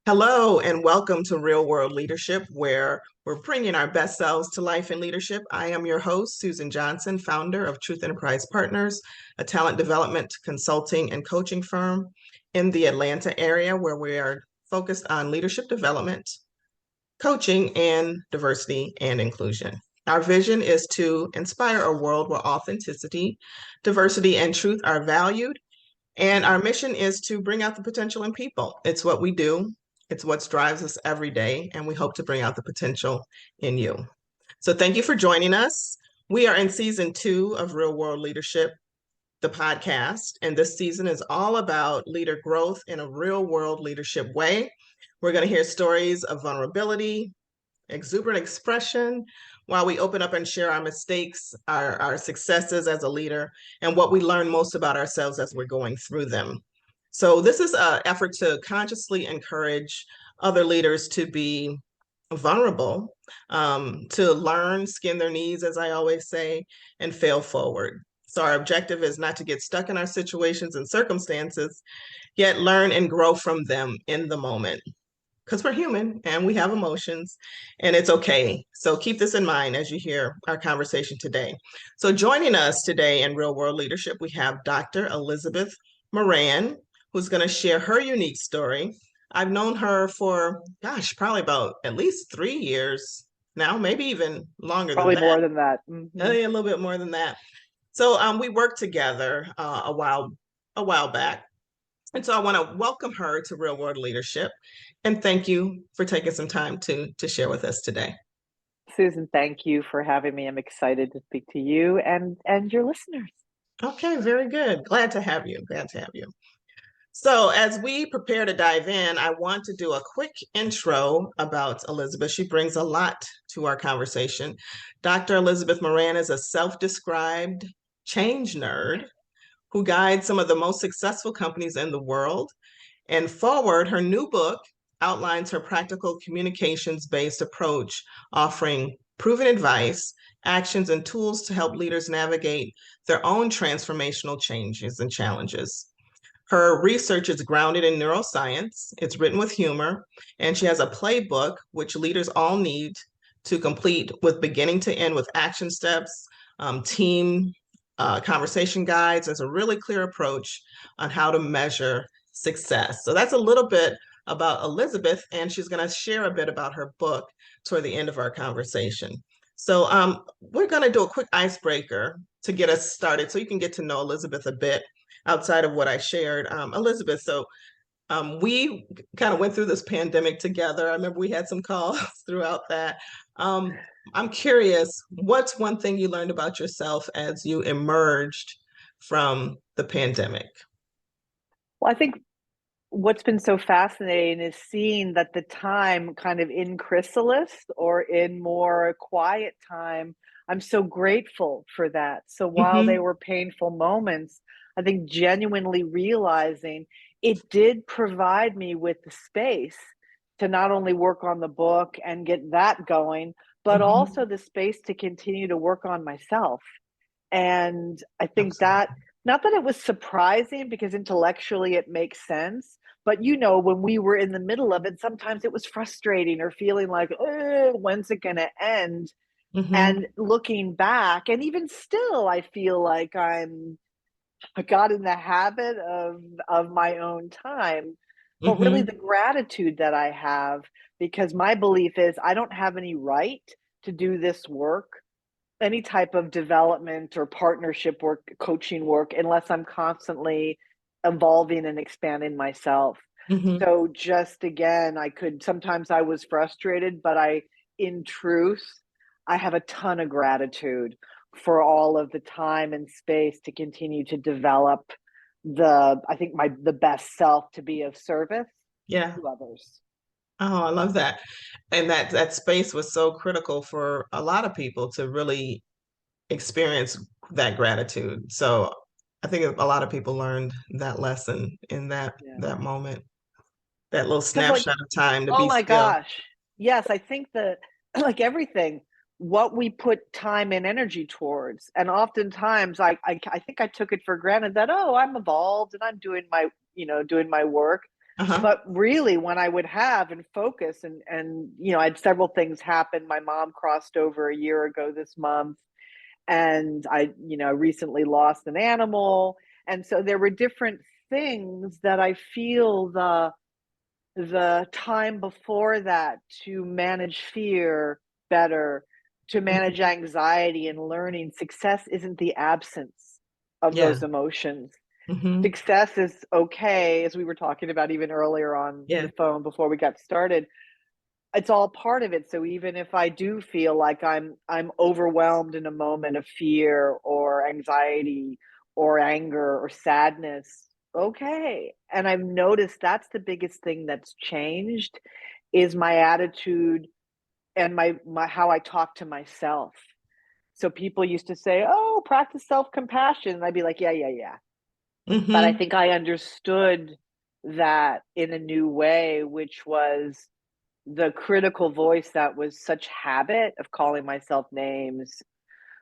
Hello, and welcome to Real World Leadership, where we're bringing our best selves to life in leadership. I am your host, Susan Johnson, founder of Truth Enterprise Partners, a talent development consulting and coaching firm in the Atlanta area, where we are focused on leadership development, coaching, and diversity and inclusion. Our vision is to inspire a world where authenticity, diversity, and truth are valued. And our mission is to bring out the potential in people. It's what we do. It's what drives us every day, and we hope to bring out the potential in you. So thank you for joining us. We are in season 2 of Real World Leadership, the podcast, and this season is all about leader growth in a real world leadership way. We're going to hear stories of vulnerability, exuberant expression, while we open up and share our mistakes, our successes as a leader, and what we learn most about ourselves as we're going through them. So this is an effort to consciously encourage other leaders to be vulnerable, to learn, skin their knees, as I always say, and fail forward. So our objective is not to get stuck in our situations and circumstances, yet learn and grow from them in the moment. Because we're human and we have emotions, and it's okay. So keep this in mind as you hear our conversation today. So joining us today in Real World Leadership, we have Dr. Elizabeth Moran, who's going to share her unique story. I've known her for, gosh, probably about at least 3 years now, maybe even longer Probably than that. more than that. Mm-hmm. A little bit more than that. So we worked together a while back. And so I want to welcome her to Real World Leadership and thank you for taking some time to share with us today. Susan, thank you for having me. I'm excited to speak to you and your listeners. Okay, very good. Glad to have you. Glad to have you. So as we prepare to dive in, I want to do a quick intro about Elizabeth. She brings a lot to our conversation. Dr. Elizabeth Moran is a self-described change nerd who guides some of the most successful companies in the world. And Foward, her new book, outlines her practical communications-based approach, offering proven advice, actions, and tools to help leaders navigate their own transformational changes and challenges. Her research is grounded in neuroscience, it's written with humor, and she has a playbook which leaders all need to complete with beginning to end with action steps, team conversation guides. There's a really clear approach on how to measure success. So that's a little bit about Elizabeth, and she's going to share a bit about her book toward the end of our conversation. So we're going to do a quick icebreaker to get us started so you can get to know Elizabeth a bit outside of what I shared. Elizabeth, so we kind of went through this pandemic together. I remember we had some calls throughout that. I'm curious, what's one thing you learned about yourself as you emerged from the pandemic? Well, I think what's been so fascinating is seeing that the time kind of in chrysalis or in more quiet time, I'm so grateful for that. So while they were painful moments, I think genuinely realizing it did provide me with the space to not only work on the book and get that going, but also the space to continue to work on myself. And I think that, not that it was surprising because intellectually it makes sense, but when we were in the middle of it, sometimes it was frustrating or feeling like, oh, when's it going to end? And looking back, and even still, I feel like I got in the habit of my own time, but really the gratitude that I have, because my belief is I don't have any right to do this work, any type of development or partnership work, coaching work, unless I'm constantly evolving and expanding myself. So just again, sometimes I was frustrated, but in truth, I have a ton of gratitude for all of the time and space to continue to develop the best self to be of service to others. Oh, I love that. And that space was so critical for a lot of people to really experience that gratitude. So I think a lot of people learned that lesson in that moment, that little snapshot of time to Oh be my still. gosh. yes, I think that like everything, what we put time and energy towards, and oftentimes I think I took it for granted that, oh, I'm evolved and I'm doing my, doing my work. Uh-huh. But really, when I would have and focus I had several things happen. My mom crossed over a year ago this month, and I recently lost an animal. And so there were different things that I feel the time before that to manage fear better, to manage anxiety and learning. Success isn't the absence of Yeah. those emotions. Hmm. Success is okay, as we were talking about even earlier on Yeah. the phone before we got started. It's all part of it. So even if I do feel like I'm overwhelmed in a moment of fear or anxiety or anger or sadness, okay. And I've noticed that's the biggest thing that's changed is my attitude and my how I talk to myself. So people used to say, "Oh, practice self-compassion." And I'd be like, "Yeah, yeah, yeah." But I Hmm. think I understood that in a new way, which was the critical voice that was such habit of calling myself names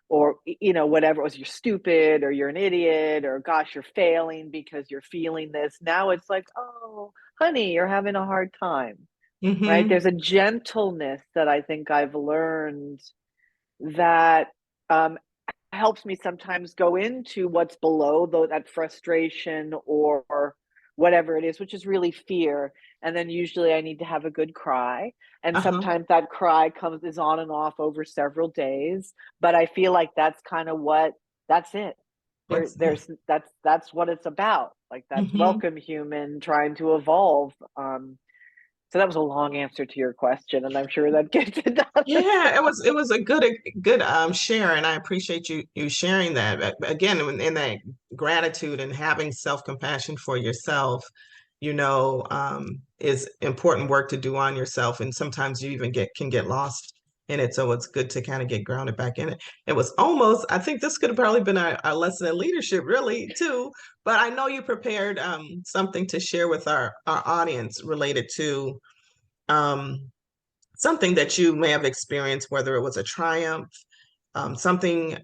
or whatever it was, you're stupid or you're an idiot or gosh, you're failing because you're feeling this. Now it's like, oh honey, you're having a hard time, right? Hmm. There's a gentleness that I think I've learned that um, helps me sometimes go into what's below that frustration or whatever it is, which is really fear. And then usually I need to have a good cry. And Uh-huh. sometimes that cry is on and off over several days. But I feel like that's kind of that's it. What's that? That's what it's about. Like that's Hmm. welcome human trying to evolve. So that was a long answer to your question, and I'm sure that gets it done. Yeah, it was a good share, and I appreciate you sharing that. But again, in that gratitude and having self-compassion for yourself, is important work to do on yourself, and sometimes you even can get lost in it. So it's good to kind of get grounded back in it. It was almost, I think this could have probably been our lesson in leadership, really, too. But I know you prepared something to share with our audience related to um something that you may have experienced, whether it was a triumph, something,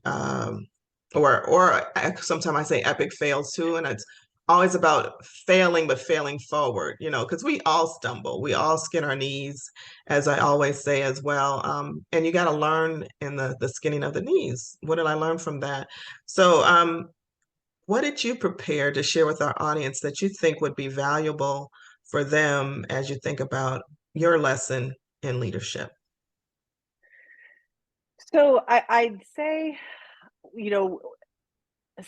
or sometimes I say epic fails too, and it's always about failing, but failing forward, because we all stumble, we all skin our knees, as I always say as well, and you got to learn in the skinning of the knees. What did I learn from that? So, what did you prepare to share with our audience that you think would be valuable for them as you think about your lesson in leadership? So I'd say, you know,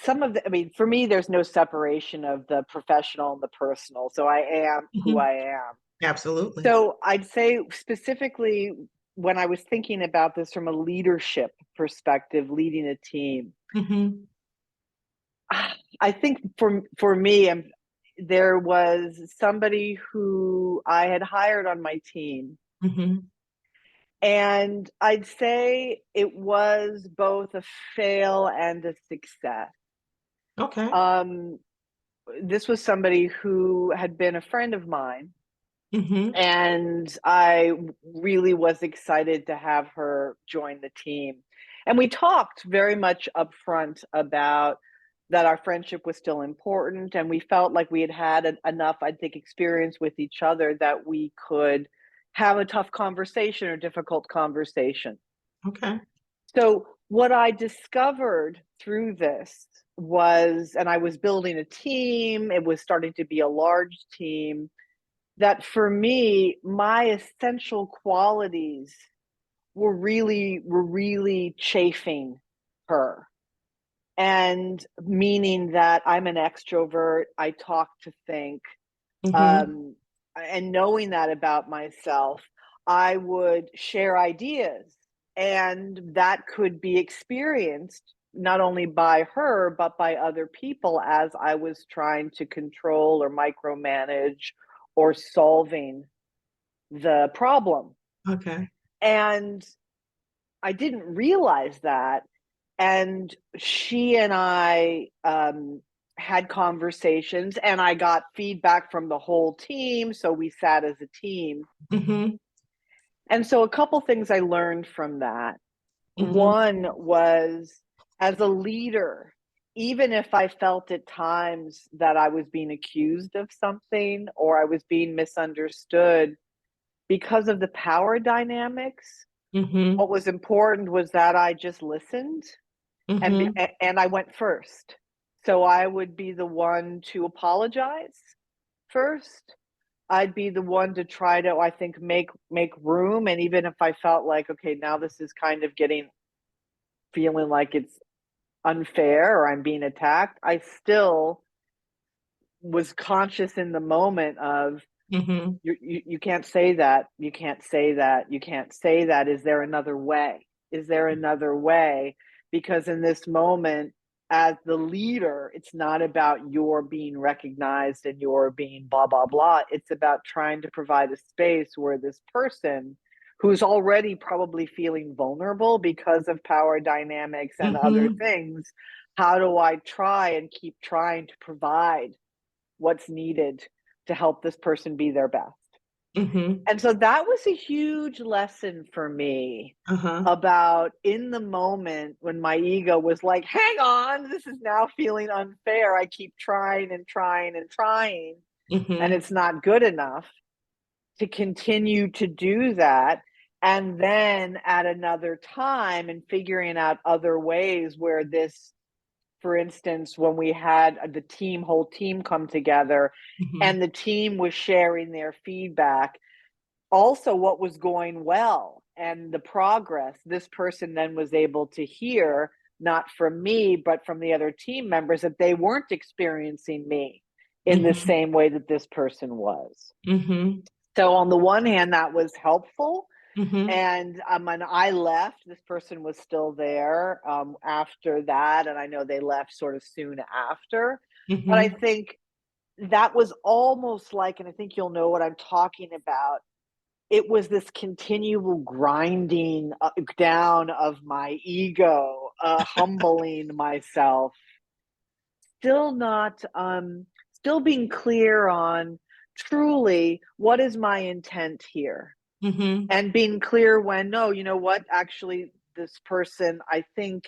some of I mean, for me, there's no separation of the professional and the personal. So I am who Mhm. I am. Absolutely. So I'd say specifically when I was thinking about this from a leadership perspective, leading a team, Hmm. I think for me, there was somebody who I had hired on my team. Hmm. And I'd say it was both a fail and a success. Okay. Um, this was somebody who had been a friend of mine, Hmm. and I really was excited to have her join the team. And we talked very much upfront about that our friendship was still important, and we felt like we had had enough, I think, experience with each other that we could have a tough conversation or difficult conversation. Okay. So, what I discovered through this was, and I was building a team, it was starting to be a large team, that for me, my essential qualities were really chafing her. And meaning that I'm an extrovert, I talk to think, Hmm. um, and knowing that about myself, I would share ideas, and that could be experienced not only by her, but by other people as I was trying to control or micromanage or solving the problem. Okay. And I didn't realize that. And she and I had conversations, and I got feedback from the whole team. So we sat as a team. Hmm. And so a couple things I learned from that. Mm-hmm. One was, as a leader, even if I felt at times that I was being accused of something or I was being misunderstood, because of the power dynamics, Mm-hmm. what was important was that I just listened and Mm-hmm. and I went first. So I would be the one to apologize first. I'd be the one to try to, I think, make room. And even if I felt like, okay, now this is kind of getting feeling like it's unfair or I'm being attacked, I still was conscious in the moment of Mm-hmm. you can't say that, you can't say that, you can't say that. Is there another way? Is there another way? Because in this moment, as the leader, it's not about your being recognized and your being blah blah blah. It's about trying to provide a space where this person who's already probably feeling vulnerable because of power dynamics and other Mm-hmm. things, how do I try and keep trying to provide what's needed to help this person be their best? Mm-hmm. And so that was a huge lesson for me Uh-huh. about, in the moment when my ego was like, hang on, this is now feeling unfair. I keep trying and trying and trying, and Mm-hmm. it's not good enough, to continue to do that. And then at another time, and figuring out other ways where this, for instance, when we had the whole team come together Mm-hmm. and the team was sharing their feedback, also what was going well and the progress, this person then was able to hear, not from me, but from the other team members, that they weren't experiencing me in the Mm-hmm. same way that this person was. Mm-hmm. So on the one hand, that was helpful. Mm-hmm. And when I left, this person was still there after that. And I know they left sort of soon after. But I Mm-hmm. think that was almost like, and I think you'll know what I'm talking about, it was this continual grinding down of my ego, humbling myself, still not, still being clear on truly what is my intent here, Mm-hmm. and being clear when, no, you know what, actually, this person, I think,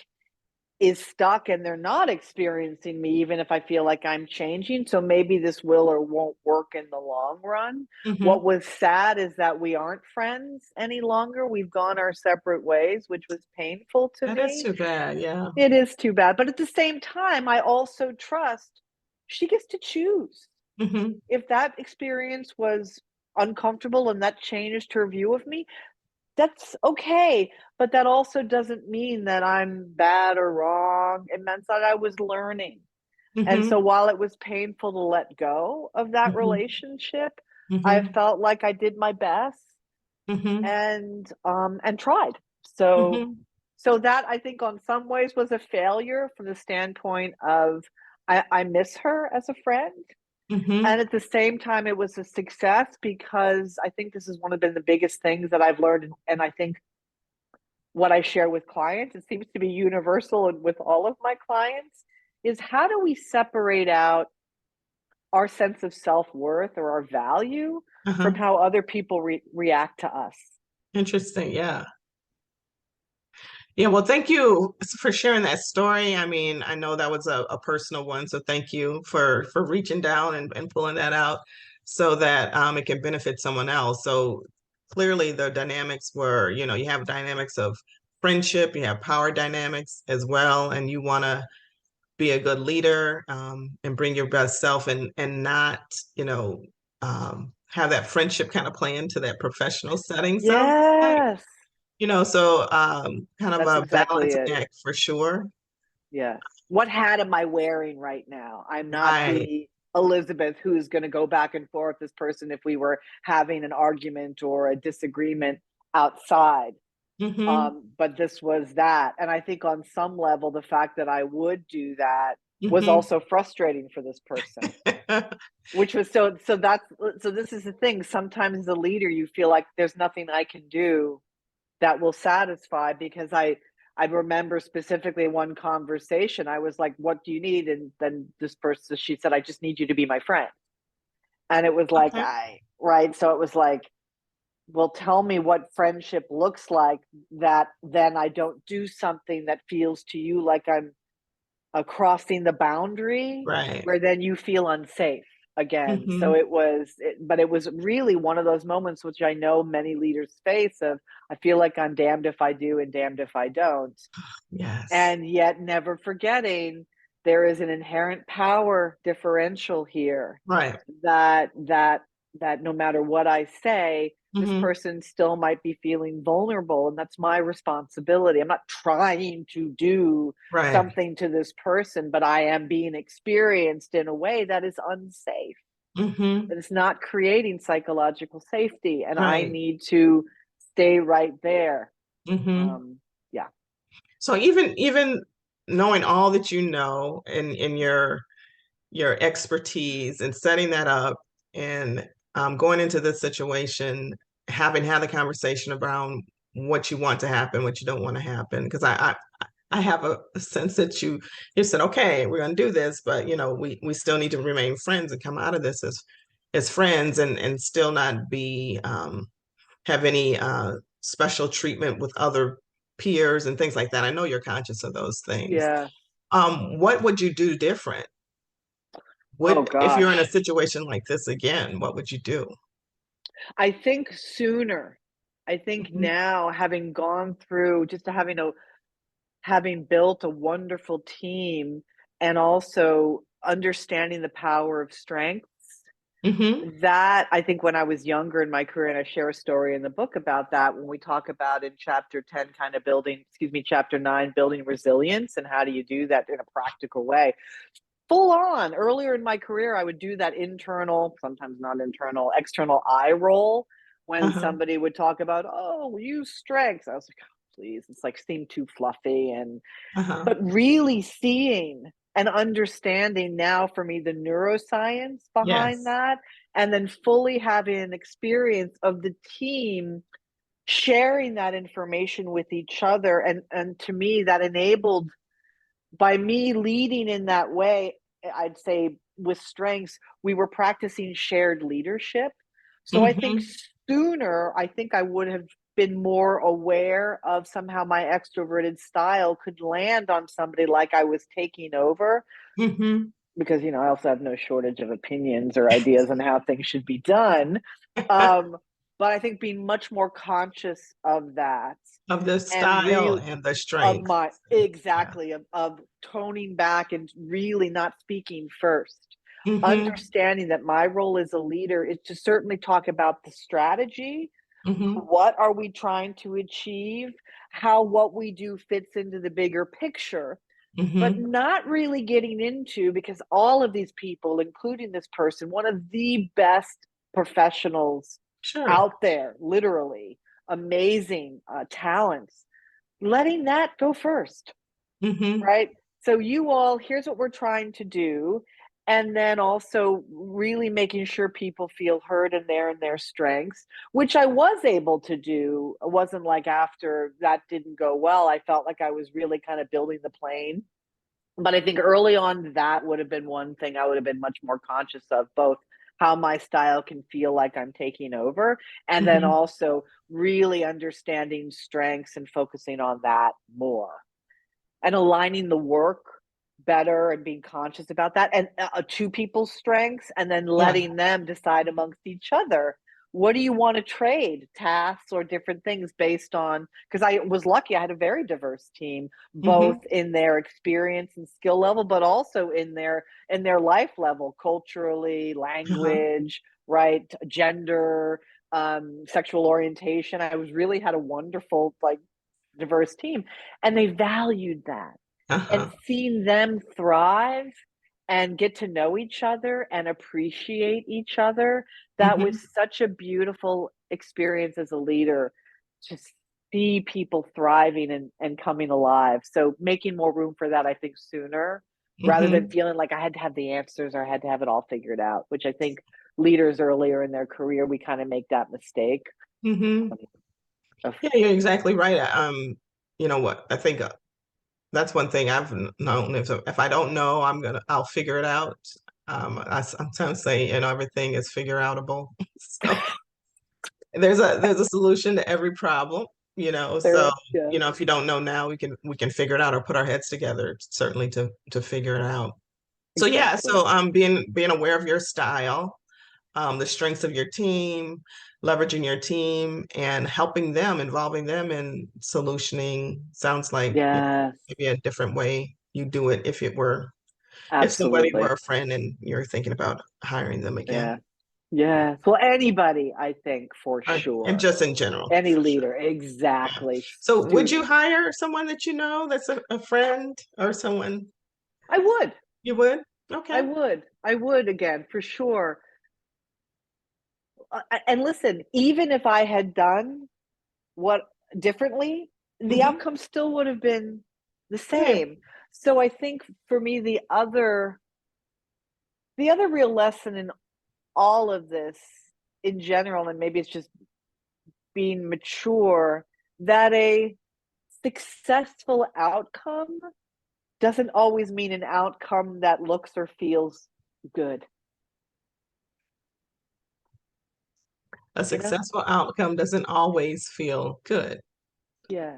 is stuck and they're not experiencing me, even if I feel like I'm changing. So maybe this will or won't work in the long run. What Mm-hmm. was sad is that we aren't friends any longer. We've gone our separate ways, which was painful to That is me. too bad. Yeah. It is too bad. But at the same time, I also trust she gets to choose. Mm-hmm. If that experience was uncomfortable and that changed her view of me, that's okay, but that also doesn't mean that I'm bad or wrong. It meant that I was learning. And so Mm-hmm. while it was painful to let go of that Mm-hmm. relationship, I Mm-hmm. felt like I did my best Mm-hmm. and tried. So Mm-hmm. so that, I think, on some ways was a failure from the standpoint of I miss her as a friend. Mm-hmm. And at the same time, it was a success because I think this is one of the biggest things that I've learned. And I think what I share with clients, it seems to be universal and with all of my clients, is how do we separate out our sense of self-worth or our value from Uh-huh. how other people react to us? Interesting. Yeah. Yeah, well, thank you for sharing that story. I mean, I know that was a personal one, so thank you for reaching down and pulling that out so that it can benefit someone else. So clearly the dynamics were, you have dynamics of friendship, you have power dynamics as well, and you want to be a good leader and bring your best self and not, have that friendship kind of play into that professional setting. Sounds like. Yes, So kind of that's a exactly balancing it. act for sure. Yes. What hat am I wearing right now? I'm not Right. the Elizabeth who's going to go back and forth with this person if we were having an argument or a disagreement outside. Mm-hmm. But this was that. And I think on some level, the fact that I would do that was Mm-hmm. also frustrating for this person, which was so this is the thing. Sometimes as a leader, you feel like there's nothing I can do that will satisfy, because I remember specifically one conversation. I was like, what do you need? And then this person, she said, I just need you to be my friend. And it was like, Okay. right. So it was like, will tell me what friendship looks like, that then I don't do something that feels to you like I'm crossing the boundary, Right. where then you feel unsafe again. So Hmm. but it was really one of those moments which I know many leaders face of, I feel like I'm damned if I do and damned if I don't. Yes. And yet never forgetting there is an inherent power differential here, Right. that no matter what I say, this Hmm. person still might be feeling vulnerable, and that's my responsibility. I'm not trying to do Right. something to this person, but I am being experienced in a way that is unsafe, Hmm. that is not creating psychological safety, and I Right. need to stay right there. Hmm. um yeah. So even knowing all that you know in your expertise and setting that up and going into this situation, having had the conversation around what you want to happen, what you don't want to happen. Because I have a sense that you said, okay, we're going to do this, but we still need to remain friends and come out of this as friends and still not be have any special treatment with other peers and things like that. I know you're conscious of those things. Yeah. What would you do different? Oh If you're in a gosh. situation like this again, what would you do? I think sooner. I think Mhm. now, having gone through, just having built a wonderful team, and also understanding the power of strengths, Mhm. that I think when I was younger in my career, and I share a story in the book about that, when we talk about in chapter 10, kind of building, excuse me, chapter 9, building resilience, and how do you do that in a practical way. Full on, earlier in my career, I would do that internal, sometimes not internal, external eye roll when Uh-huh. somebody would talk about, oh, use strengths. I was like, oh, please, it's like seemed too fluffy. And Uh-huh. but really seeing and understanding now for me the neuroscience behind Yes. that, and then fully having an experience of the team sharing that information with each other, and to me that enabled, by me leading in that way, I'd say with strengths, we were practicing shared leadership. So I think Mhm. sooner, I think I would have been more aware of somehow my extroverted style could land on somebody like I was taking over, Mhm. because I also have no shortage of opinions or ideas on how things should be done. Um, but I think being much more conscious of that, Of the and style real and the of strength. my Yeah. exactly of toning back and really not speaking first. Mhm. Understanding that my role as a leader is to certainly talk about the strategy. Mhm. What are we trying to achieve? How what we do fits into the bigger picture, but Mhm. not really getting into, because all of these people, including this person, one of the best professionals Sure. out there, literally amazing talents, letting that go first, Mhm. right? So you all, here's what we're trying to do. And then also really making sure people feel heard and they're in their strengths, which I was able to do. It wasn't like after that didn't go well, I felt like I was really kind of building the plane. But I think early on, that would have been one thing I would have been much more conscious of, both how my style can feel like I'm taking over, and then Mhm. also really understanding strengths and focusing on that more, and aligning the work better and being conscious about that, and two people's strengths, and then Yeah. letting them decide amongst each other, what do you want to trade, tasks or different things, based on, because I was lucky, I had a very diverse team, both Mhm. in their experience and skill level, but also in their life level, culturally, Uh-huh. language, right, gender, sexual orientation. I was really had a wonderful, like, diverse team, and they valued that. And Uh-huh. seeing them thrive and get to know each other and appreciate each other, that was Mhm. such a beautiful experience as a leader, to see people thriving and coming alive. So making more room for that, I think, sooner, rather than Mhm. feeling like I had to have the answers or I had to have it all figured out, which I think leaders earlier in their career, we kind of make that mistake. Mhm. Of, Yeah, you're exactly right. You know what? I think that's one thing I've known. If I don't know, I'll figure it out. I sometimes say, everything is figure outable. So there's a solution to every problem, There so is, yeah, if you don't know now, we can figure it out or put our heads together certainly to figure it out. So yeah, exactly. so being aware of your style, the strengths of your team, leveraging your team and helping them, involving them in solutioning sounds like Yes, maybe a different way you do it if somebody were absolutely. a friend and you're thinking about hiring them again. Yeah. Yes. Well, anybody, I think, for And sure. just in general, Any for sure. leader, Yeah. exactly. So would you Students. hire someone that you know that's a friend or someone I would. you would? I Okay. would. I would again, for sure. And listen, even if I had done what differently, the Hmm. outcome still would have been the Yeah. same. So I think for me, the other real lesson in all of this in general, and maybe it's just being mature, that a successful outcome doesn't always mean an outcome that looks or feels good, A you know? successful outcome doesn't always feel good. Yeah.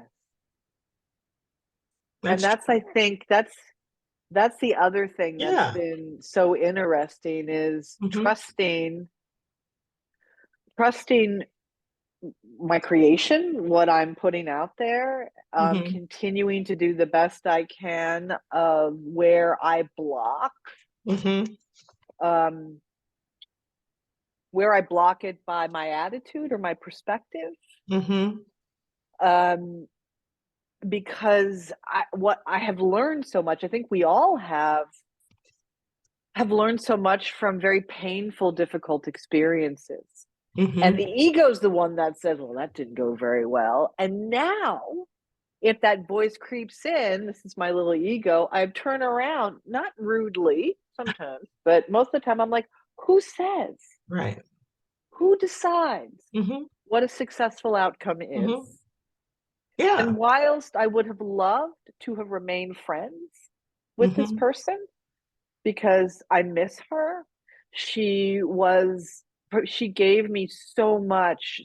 And That's that's true. I think that's the other thing that's Yeah. been so interesting is Hmm. trusting my creation, what I'm putting out there, Hmm. continuing to do the best I can of where I block, Hmm. um, where I block it by my attitude or my perspective. Hmm. Um, because what I have learned so much, I think we all have learned so much from very painful, difficult experiences. And the Hmm. ego's the one that says, well, that didn't go very well. And now, if that voice creeps in, this is my little ego, I turn around, not rudely sometimes, but most of the time I'm like, who says? Right. Who decides Hmm. what a successful outcome is? Hmm. Yeah. And whilst I would have loved to have remained friends with this Hmm. person because I miss her, she was she gave me so much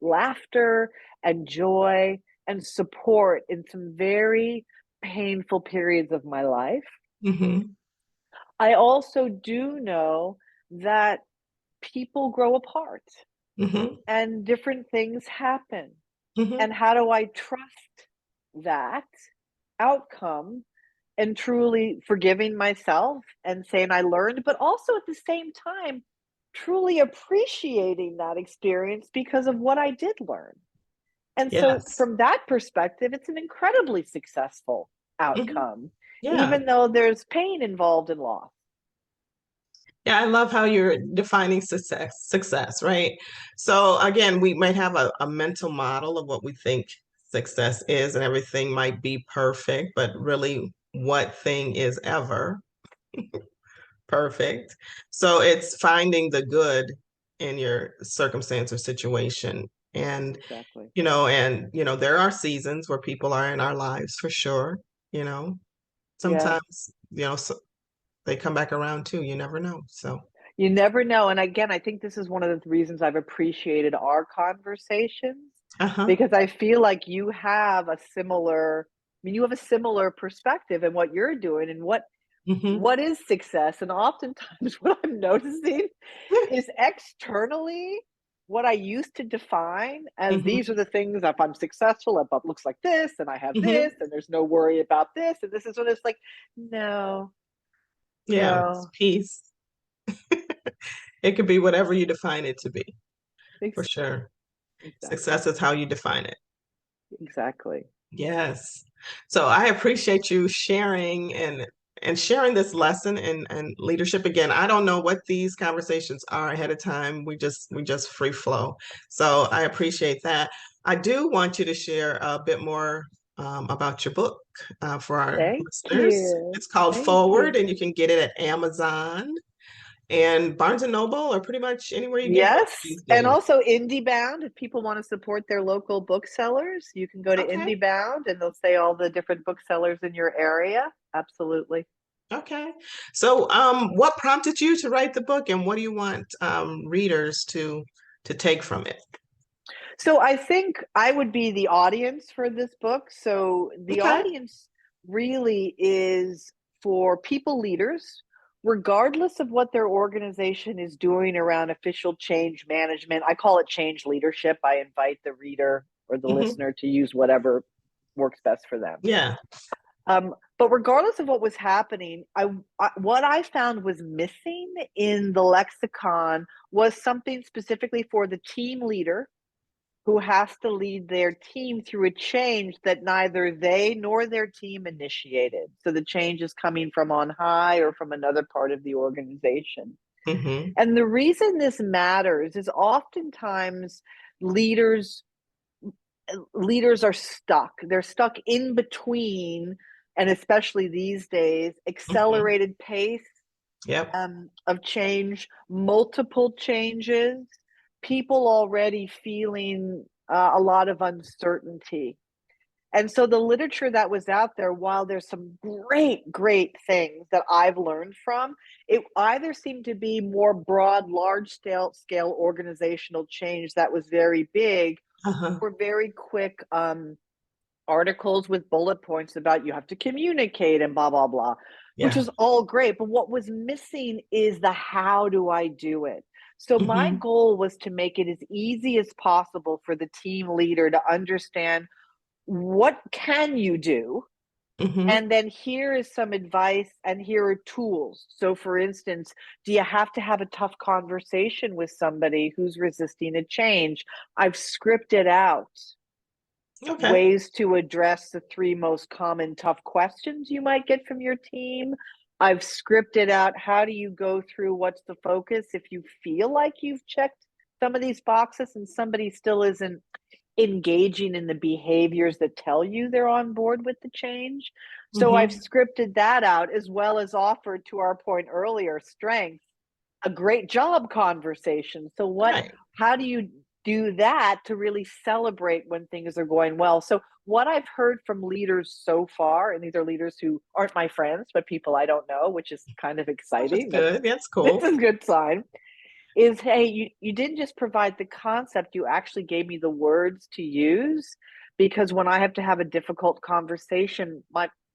laughter and joy and support in some very painful periods of my life. Hmm. I also do know that people grow apart Hmm. and different things happen. Hmm. And how do I trust that outcome and truly forgiving myself and saying I learned, but also at the same time, truly appreciating that experience because of what I did learn. And so, Yes. from that perspective, it's an incredibly successful Hmm. outcome, Yeah. even though there's pain involved in loss. Yeah, I love how you're defining success, right? So again, we might have a mental model of what we think success is, and everything might be perfect, but really, what thing is ever perfect? So it's finding the good in your circumstance or situation. And, Exactly. there are seasons where people are in our lives for sure, you know. Yeah. Sometimes, so they come back around too. You never know. So, You never know. And again, I think this is one of the reasons I've appreciated our conversations uh-huh. because I feel like you have a similar, I mean, you have a similar perspective in what you're doing and Hmm. what is success. And oftentimes, what I'm noticing is externally, what I used to define as Hmm. these are the things if I'm successful, if it looks like this, and I have this, Hmm. and there's no worry about this, and this is what it's like. No, Yeah, it's no, peace. It could be whatever you define it to be, for ex- sure. exactly, Success is how you define it. exactly. Yes. So I appreciate you sharing and sharing this lesson and leadership. Again, I don't know what these conversations are ahead of time. We just free flow. So I appreciate that. I do want you to share a bit more about your book for our Thank listeners. you. It's called Thank Forward, you. and you can get it at Amazon and Barnes and Noble, or pretty much anywhere you get books Yes, these and days. also IndieBound, if people wanna support their local booksellers, you can go to Okay. IndieBound, and they'll say all the different booksellers in your area. Absolutely. Okay. So, what prompted you to write the book, and what do you want readers to to take from it? So I think I would be the audience for this book. So the Okay. audience really is for people leaders, regardless of what their organization is doing around official change management. I call it change leadership. I invite the reader or the Hmm. listener to use whatever works best for them. Yeah. But regardless of what was happening, what I found was missing in the lexicon was something specifically for the team leader who has to lead their team through a change that neither they nor their team initiated. So the change is coming from on high or from another part of the organization. Hmm. And the reason this matters is oftentimes leaders leaders are stuck. They're stuck in between, and especially these days, Hmm. accelerated pace Yep. of change, multiple changes, people already feeling a lot of uncertainty. And so the literature that was out there, while there's some great things that I've learned from, it either seemed to be more broad, large scale organizational change that was very big, Uh-huh. or very quick articles with bullet points about you have to communicate and blah blah blah, which Yeah. is all great, but what was missing is the how do I do it. So my Hmm. goal was to make it as easy as possible for the team leader to understand what can you do, Hmm. and then here is some advice and here are tools. So for instance, do you have to have a tough conversation with somebody who's resisting a change? I've scripted out Okay. ways to address the three most common tough questions you might get from your team. I've scripted out how do you go through what's the focus if you feel like you've checked some of these boxes and somebody still isn't engaging in the behaviors that tell you they're on board with the change. So I've Hmm. scripted that out, as well as offered, to our point earlier, strengths, a great job conversation. So Right. how do you do that to really celebrate when things are going well? So what I've heard from leaders so far, and these are leaders who aren't my friends, but people I don't know, which is kind of Which is exciting. good. That's That's cool. a good sign. Is, hey, you didn't just provide the concept, you actually gave me the words to use, because when I have to have a difficult conversation,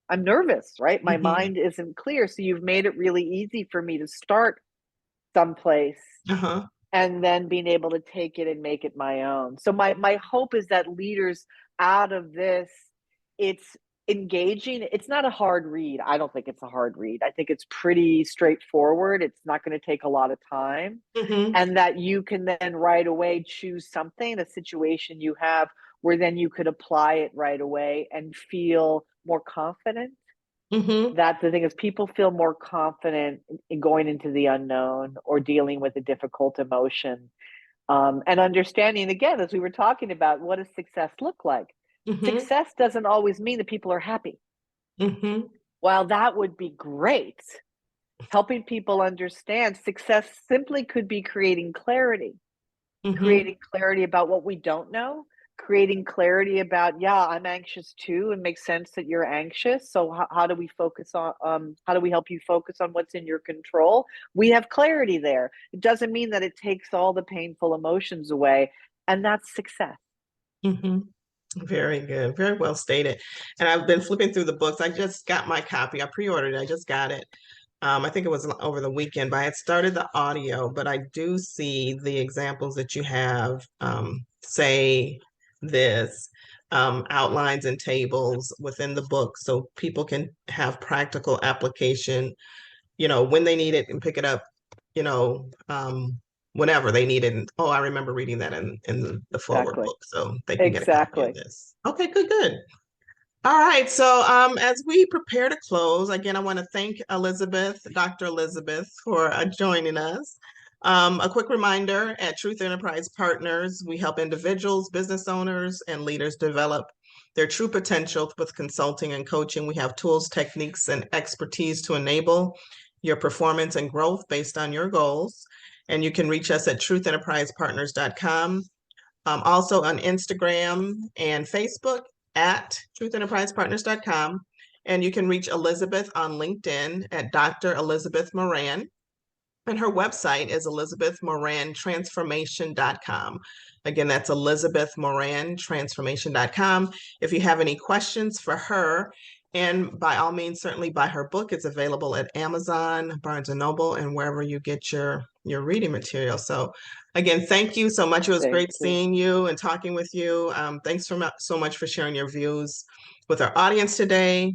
I'm nervous, right? My Hmm. mind isn't clear. So you've made it really easy for me to start someplace Uh-huh. and then being able to take it and make it my own. So my hope is that leaders out of this, it's engaging. It's not a hard read. I don't think it's a hard read. I think it's pretty straightforward. It's not going to take a lot of time. Hmm. And that you can then right away choose something, a situation you have where then you could apply it right away and feel more confident. Hmm. That the thing is, people feel more confident in going into the unknown or dealing with a difficult emotion, and understanding, again, as we were talking about, what does success look like? Hmm. Success doesn't always mean that people are happy. Hmm. While that would be great, helping people understand success simply could be Hmm. creating clarity about what we don't know, creating clarity about, yeah, I'm anxious too. It makes sense that you're anxious. So how do we focus on, how do we help you focus on what's in your control? We have clarity there. It doesn't mean that it takes all the painful emotions away. And that's success. Hmm. Very good. Very well stated. And I've been flipping through the books. I just got my copy. I pre-ordered it. I just got it. I think it was over the weekend, but I had started the audio, but I do see the examples that you have, say this, outlines and tables within the book so people can have practical application, when they need it and pick it up, you know, whenever they need it. And, oh, I remember reading that in the Foward Exactly. book, so they can get a copy of Exactly. this. Okay, good, good. All right, so as we prepare to close, again, I want to thank Elizabeth, Dr. Elizabeth, for joining us. A quick reminder, at Truth Enterprise Partners, we help individuals, business owners, and leaders develop their true potential with consulting and coaching. We have tools, techniques, and expertise to enable your performance and growth based on your goals. And you can reach us at truthenterprisepartners.com. Also on Instagram and Facebook at truthenterprisepartners.com. And you can reach Elizabeth on LinkedIn at Dr. Elizabeth Moran. And her website is elizabethmorantransformation.com. Again, that's elizabethmorantransformation.com. If you have any questions for her, and by all means, certainly buy her book. It's available at Amazon, Barnes & Noble, and wherever you get your reading material. So again, thank you so much. It was Thank great you. seeing you and talking with you. Thanks so much for sharing your views with our audience today.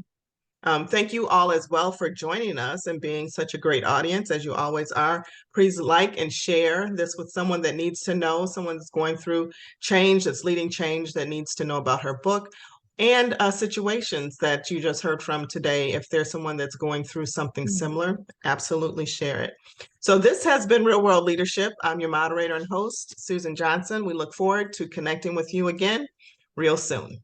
Thank you all as well for joining us and being such a great audience, as you always are. Please like and share this with someone that needs to know, someone that's going through change, that's leading change, that needs to know about her book and situations that you just heard from today. If there's someone that's going through something similar, absolutely share it. So this has been Real World Leadership. I'm your moderator and host, Susan Johnson. We look forward to connecting with you again real soon.